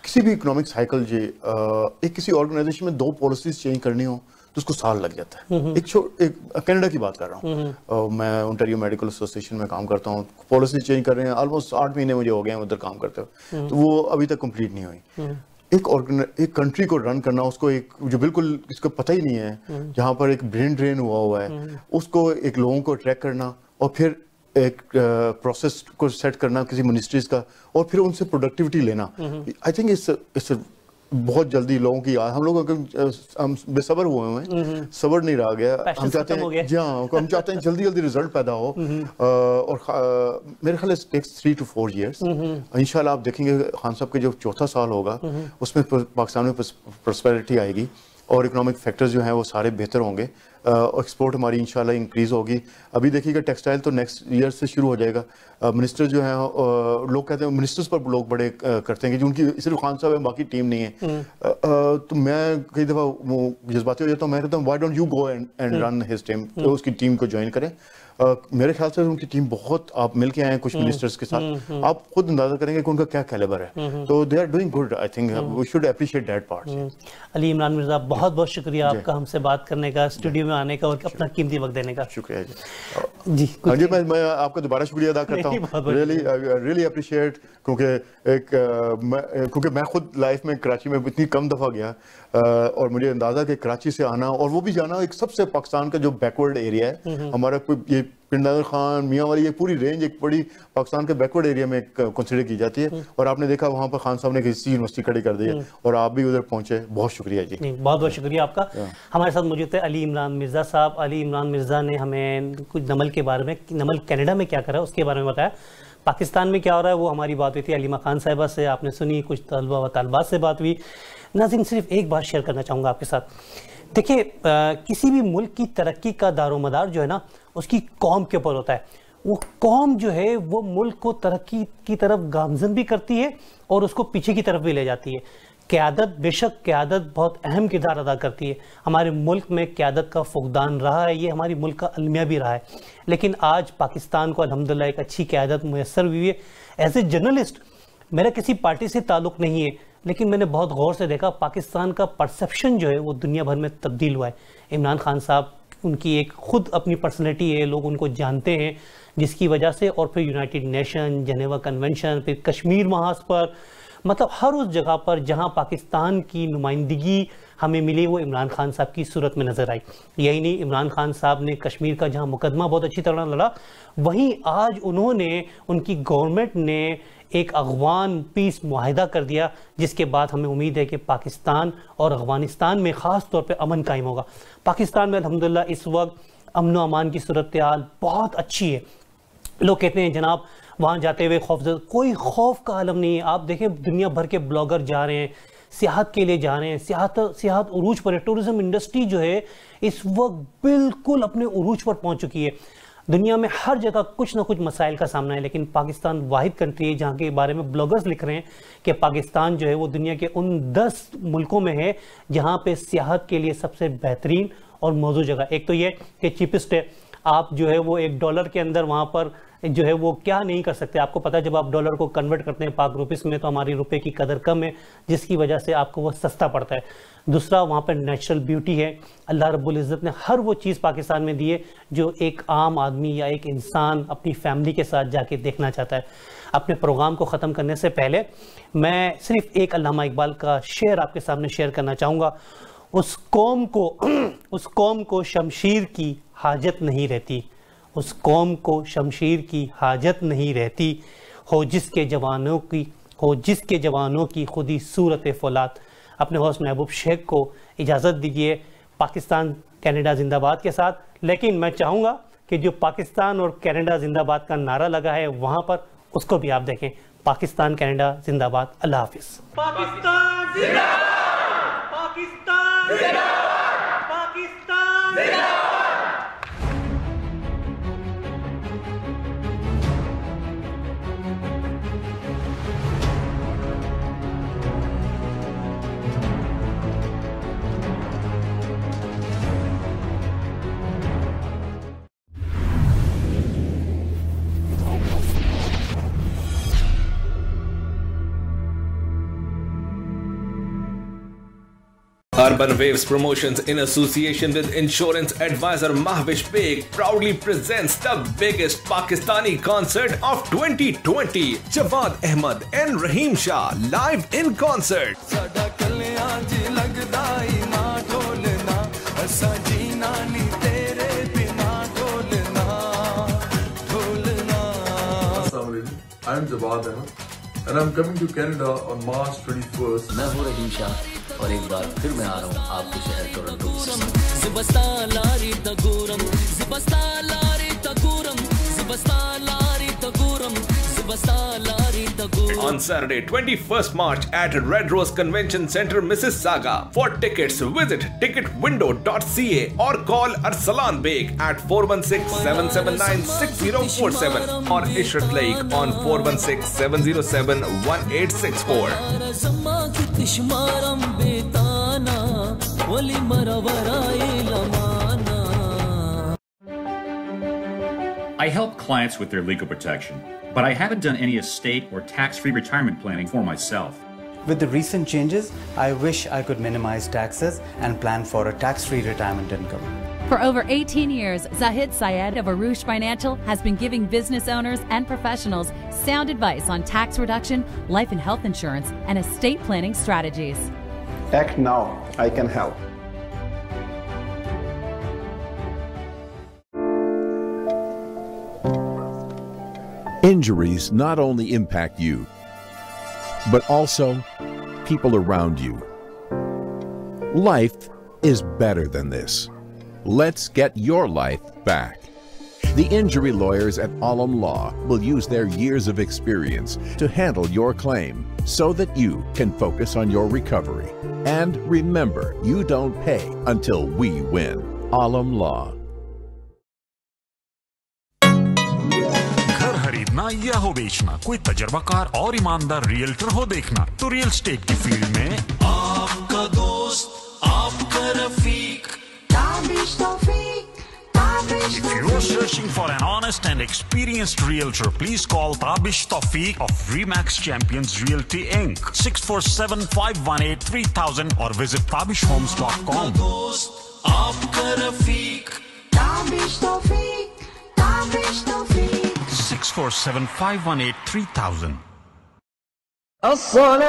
کسی بھی اکنامک سائیکل ایک کسی آرگنائزیشن میں 2 پالیسیز چینج کرنی ہو تو اس کو سال لگ جاتا ہے. ایک کینیڈا کی بات کر رہا ہوں، میں اونٹاریو میڈیکل ایسوسیشن میں کام کرتا ہوں. پالیسی چینج کر رہے ہیں، آلموسٹ 8 مہینے مجھے ہو گئے ہیں ادھر کام کرتے ہوئے، تو وہ ابھی تک کمپلیٹ نہیں ہوئی. ایک کنٹری کو رن کرنا، اس کو ایک جو بالکل اس کو پتہ ہی نہیں ہے، جہاں پر ایک برین ڈرین ہوا ہے، اس کو ایک لوگوں کو ٹریک کرنا اور پھر ایک پروسیس کو سیٹ کرنا کسی منسٹریز کا، اور پھر ان سے پروڈکٹیوٹی لینا. آئی تھنک اس بہت جلدی لوگوں کی ہم لوگ ہم بے صبر ہوئے ہیں، صبر نہیں رہا گیا. ہم چاہتے ہیں جی ہاں، ہم چاہتے ہیں جلدی رزلٹ پیدا ہو، اور میرے خیال ہے 3 to 4 years. انشاءاللہ آپ دیکھیں گے خان صاحب کے جو 4تھا سال ہوگا اس میں پاکستان میں پراسپیرٹی آئے گی اور اکنامک فیکٹرز جو ہیں وہ سارے بہتر ہوں گے. ایکسپورٹ ہماری انشاءاللہ انکریز ہوگی. ابھی دیکھیے گا ٹیکسٹائل تو نیکسٹ ایئر سے شروع ہو جائے گا. منسٹر جو ہیں لوگ کہتے ہیں منسٹرز پر لوگ بڑے کرتے ہیں کہ جو ان کی صرف خان صاحب ہیں باقی ٹیم نہیں ہے. تو میں کئی دفعہ جذباتی ہو جاتا ہوں، میں کہتا ہوں why don't you go and run his team, تو اس کی ٹیم کو جوائن کریں. میرے خیال سے ان کی ٹیم بہت، آپ مل کے آئے ہیں کچھ منسٹرز کے ساتھ، آپ خود اندازہ کریں گے کہ ان کا کیا کیلیبر ہے. تو they are doing good. I think we should appreciate that part. Ali Imran Mirza, بہت بہت شکریہ آپ کا ہم سے بات کرنے کا، اسٹوڈیو میں آنے کا اور اپنا قیمتی وقت دینے کا. شکریہ جی. جی میں آپ کا دوبارہ شکریہ ادا کرتا ہوں. ریئلی اپریشیٹ، کیونکہ میں خود لائف میں کراچی میں اتنی کم دفعہ گیا، اور مجھے اندازہ کہ کراچی سے آنا اور وہ بھی جانا ایک سب سے پاکستان کا جو بیکورڈ ایریا ہے ہمارا، یہ پنڈادر خان، میاں والی، یہ پوری رینج ایک بڑی پاکستان کے بیکورڈ ایریا میں کنسیڈر کی جاتی ہے. اور آپ نے دیکھا وہاں پر خان صاحب نے کسی یونیورسٹی کھڑی کر دی ہے اور آپ بھی ادھر پہنچے. بہت شکریہ جی. بہت بہت شکریہ آپ کا. ہمارے ساتھ موجود تھے علی عمران مرزا صاحب. علی عمران مرزا نے ہمیں کچھ نمل کے بارے میں، نمل کینیڈا میں کیا کرا اس کے بارے میں بتایا. پاکستان میں کیا ہو رہا ہے وہ ہماری بات ہوئی تھی علیمہ خان صاحبہ سے، آپ نے سنی. کچھ طلبہ و طالبات سے بات ہوئی. ناظرین صرف ایک بات شیئر کرنا چاہوں گا آپ کے ساتھ. دیکھیں کسی بھی ملک کی ترقی کا دار و مدار جو ہے نا اس کی قوم کے اوپر ہوتا ہے. وہ قوم جو ہے وہ ملک کو ترقی کی طرف گامزن بھی کرتی ہے اور اس کو پیچھے کی طرف بھی لے جاتی ہے. قیادت، بے شک قیادت بہت اہم کردار ادا کرتی ہے. ہمارے ملک میں قیادت کا فقدان رہا ہے، یہ ہماری ملک کا المیہ بھی رہا ہے. لیکن آج پاکستان کو الحمدللہ ایک اچھی قیادت میسر ہوئی ہے. ایز اے جرنلسٹ میرا کسی پارٹی سے تعلق نہیں ہے، لیکن میں نے بہت غور سے دیکھا پاکستان کا پرسیپشن جو ہے وہ دنیا بھر میں تبدیل ہوا ہے. عمران خان صاحب، ان کی ایک خود اپنی پرسنالٹی ہے، لوگ ان کو جانتے ہیں، جس کی وجہ سے، اور پھر یونائٹڈ نیشن، جنیوا کنونشن، پھر کشمیر محاذ پر، مطلب ہر اس جگہ پر جہاں پاکستان کی نمائندگی ہمیں ملی وہ عمران خان صاحب کی صورت میں نظر آئی. یہی نہیں، عمران خان صاحب نے کشمیر کا جہاں مقدمہ بہت اچھی طرح لڑا، وہیں آج انہوں نے، ان کی گورنمنٹ نے ایک افغان پیس معاہدہ کر دیا، جس کے بعد ہمیں امید ہے کہ پاکستان اور افغانستان میں خاص طور پہ امن قائم ہوگا. پاکستان میں الحمدللہ اس وقت امن و امان کی صورتحال بہت اچھی ہے. لوگ کہتے ہیں جناب وہاں جاتے ہوئے کوئی خوف کا عالم نہیں ہے. آپ دیکھیں دنیا بھر کے بلاگر جا رہے ہیں، سیاحت کے لیے جا رہے ہیں، سیاحت عروج پر ہے. ٹورزم انڈسٹری جو ہے اس وقت بالکل اپنے عروج پر پہنچ چکی ہے. دنیا میں ہر جگہ کچھ نہ کچھ مسائل کا سامنا ہے، لیکن پاکستان واحد کنٹری ہے جہاں کے بارے میں بلاگرز لکھ رہے ہیں کہ پاکستان جو ہے وہ دنیا کے ان 10 ملکوں میں ہے جہاں پہ سیاحت کے لیے سب سے بہترین اور موزوں جگہ. ایک تو یہ کہ چیپسٹ ہے، آپ جو ہے وہ $1 کے اندر وہاں پر جو ہے وہ کیا نہیں کر سکتے. آپ کو پتہ ہے جب آپ ڈالر کو کنورٹ کرتے ہیں پاک روپیز میں تو ہماری روپے کی قدر کم ہے، جس کی وجہ سے آپ کو وہ سستا پڑتا ہے. دوسرا وہاں پر نیچرل بیوٹی ہے. اللہ رب العزت نے ہر وہ چیز پاکستان میں دی ہے جو ایک عام آدمی یا ایک انسان اپنی فیملی کے ساتھ جا کے دیکھنا چاہتا ہے. اپنے پروگرام کو ختم کرنے سے پہلے میں صرف ایک علامہ اقبال کا شعر آپ کے سامنے شیئر کرنا چاہوں گا. اس قوم کو شمشیر کی حاجت نہیں رہتی، اس قوم کو شمشیر کی حاجت نہیں رہتی، ہو جس کے جوانوں کی خودی صورت فولاد۔ اپنے ہوسٹ محبوب شیخ کو اجازت دیجیے پاکستان کینیڈا زندہ باد کے ساتھ، لیکن میں چاہوں گا کہ جو پاکستان اور کینیڈا زندہ باد کا نعرہ لگا ہے وہاں پر اس کو بھی آپ دیکھیں۔ پاکستان کینیڈا زندہ باد، اللہ حافظ۔ پاکستان زندہ باد، پاکستان زندہ باد، پاکستان زندہ باد۔ Urban Waves Promotions in association with insurance advisor Mahwish Beg proudly presents the biggest Pakistani concert of 2020. Jawad Ahmed and Rahim Shah live in concert. I'm Jawad Ahmed and I'm coming to Canada on March 21st. میں ہوں رحیم شاہ اور ایک بار پھر میں آ رہا ہوں آپ کے شہر Toronto. On Saturday, 21st March at Red Rose Convention Center, Mississauga. For tickets, visit ticketwindow.ca or call Arsalan Beg at 416-779-6047 or Ishrat Laik on 416-707-1864. I help clients with their legal protection, but I haven't done any estate or tax-free retirement planning for myself. With the recent changes, I wish I could minimize taxes and plan for a tax-free retirement income. For over 18 years, Zahid Syed of Arush Financial has been giving business owners and professionals sound advice on tax reduction, life and health insurance, and estate planning strategies. Act now. I can help. Injuries not only impact you, but also people around you. Life is better than this. Let's get your life back. The injury lawyers at Alam Law will use their years of experience to handle your claim so that you can focus on your recovery. And remember, you don't pay until we win. Alam Law. خریدنا یا ہو بیچنا، کوئی تجربہ کار اور ایماندار realtor ہو دیکھنا، تو real estate کی فیلڈ میں آپ کا دوست، آپ کا رفیق تابش توفیق۔ If you're searching for an honest and experienced realtor, please call Tabish Tawfiq of Remax Champions Realty Inc. 647-518-3000 or visit tabishhomes.com. آپ کا رفیق تابش توفیق، تابش توفیق 647-518-3000. الصلاة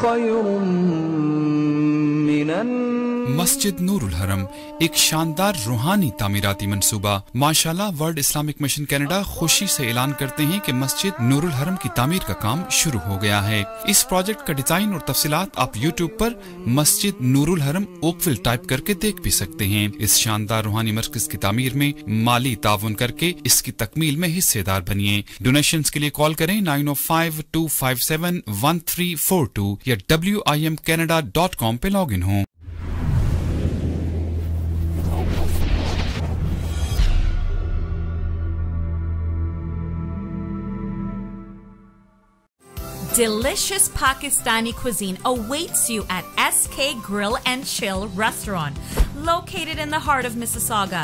خير من مسجد نور الحرم ایک شاندار روحانی تعمیراتی منصوبہ۔ ماشاءاللہ ورلڈ اسلامک مشن کینیڈا خوشی سے اعلان کرتے ہیں کہ مسجد نور الحرم کی تعمیر کا کام شروع ہو گیا ہے۔ اس پروجیکٹ کا ڈیزائن اور تفصیلات آپ یوٹیوب پر مسجد نور الحرم اوکویل ٹائپ کر کے دیکھ بھی سکتے ہیں۔ اس شاندار روحانی مرکز کی تعمیر میں مالی تعاون کر کے اس کی تکمیل میں حصے دار بنیے۔ ڈونیشنز کے لیے کال کریں 905-257-1342 یا WIMCanada.com پہ لاگ ان ہوں۔ Delicious Pakistani cuisine awaits you at SK Grill and Chill restaurant, located in the heart of Mississauga.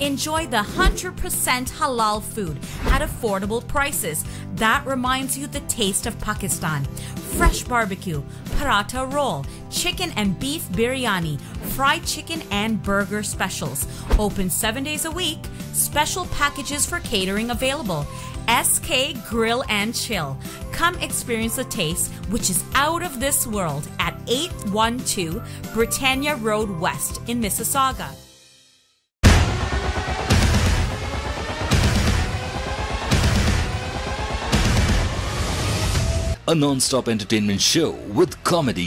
Enjoy the 100% halal food at affordable prices that reminds you the taste of Pakistan. Fresh barbecue, paratha roll, chicken and beef biryani, fried chicken and burger specials. Open 7 days a week. Special packages for catering available. SK Grill and Chill. Come experience a taste which is out of this world at 812 Britannia Road West in Mississauga. a non-stop entertainment show with comedy,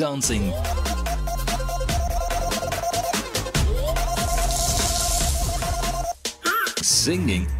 dancing, singing,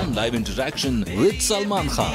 and live interaction with Salman Khan.